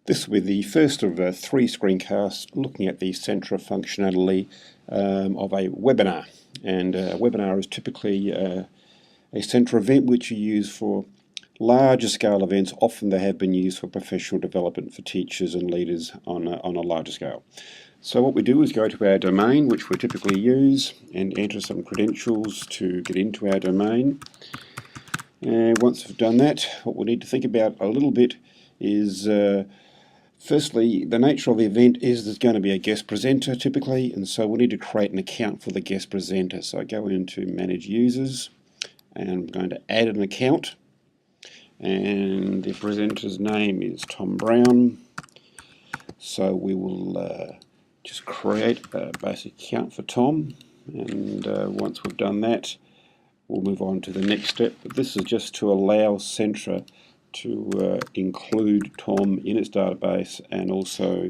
This will be the first of 3 screencasts looking at the Centra functionality of a webinar. And a webinar is typically a Centra event which you use for larger scale events. Often they have been used for professional development for teachers and leaders on a larger scale. So what we do is go to our domain, which we typically use, and enter some credentials to get into our domain. And once we've done that, what we need to think about a little bit is firstly, the nature of the event is there's going to be a guest presenter typically, and so we need to create an account for the guest presenter. So I go into Manage Users, and I'm going to add an account, and the presenter's name is Tom Brown. So we will just create a basic account for Tom, and once we've done that, we'll move on to the next step. But this is just to allow Centra to include Tom in its database, and also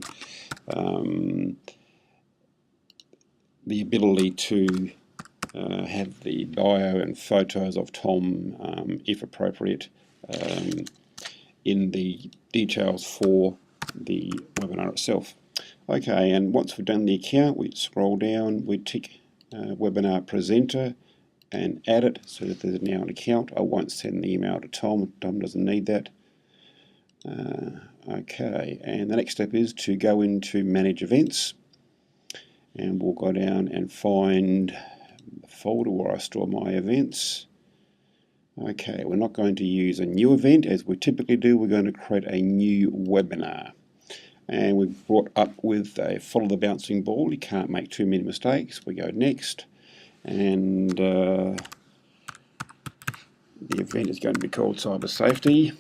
the ability to have the bio and photos of Tom, if appropriate, in the details for the webinar itself. Okay, and once we've done the account, we scroll down, we tick webinar presenter and add it so that there's now an account. I won't send the email to Tom. Tom doesn't need that. Okay, and the next step is to go into Manage Events, and we'll go down and find the folder where I store my events. Okay, we're not going to use a new event as we typically do. We're going to create a new webinar. And we've brought up with a follow the bouncing ball. You can't make too many mistakes. We go next, and the event is going to be called Cyber Safety.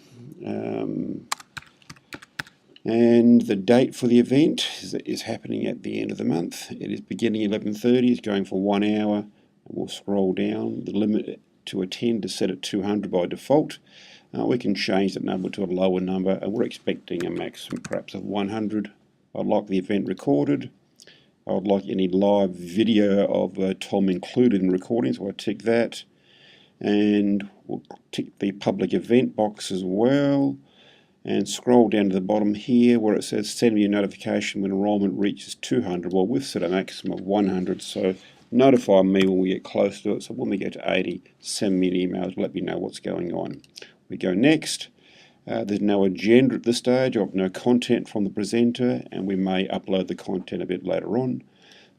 And the date for the event is happening at the end of the month. It is beginning 11:30, it's going for 1 hour, and we'll scroll down. The limit to attend is set at 200 by default. We can change that number to a lower number, and we're expecting a maximum perhaps of 100. I'd like the event recorded. I would like any live video of Tom included in the recording, so I tick that. And we'll tick the public event box as well, and scroll down to the bottom here where it says send me a notification when enrollment reaches 200. Well, we've set a maximum of 100, so notify me when we get close to it. So when we get to 80, send me an email to let me know what's going on. We go next. There's no agenda at this stage, or no content from the presenter, and we may upload the content a bit later on.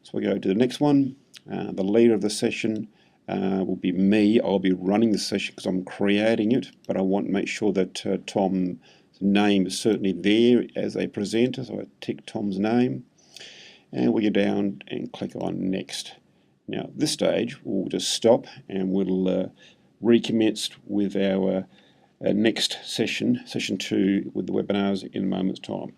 So we go to the next one. The leader of the session will be me. I'll be running the session because I'm creating it, but I want to make sure that Tom's name is certainly there as a presenter, so I tick Tom's name, and we go down and click on Next. Now at this stage we'll just stop, and we'll recommence with our next session, session 2, with the webinars in a moment's time.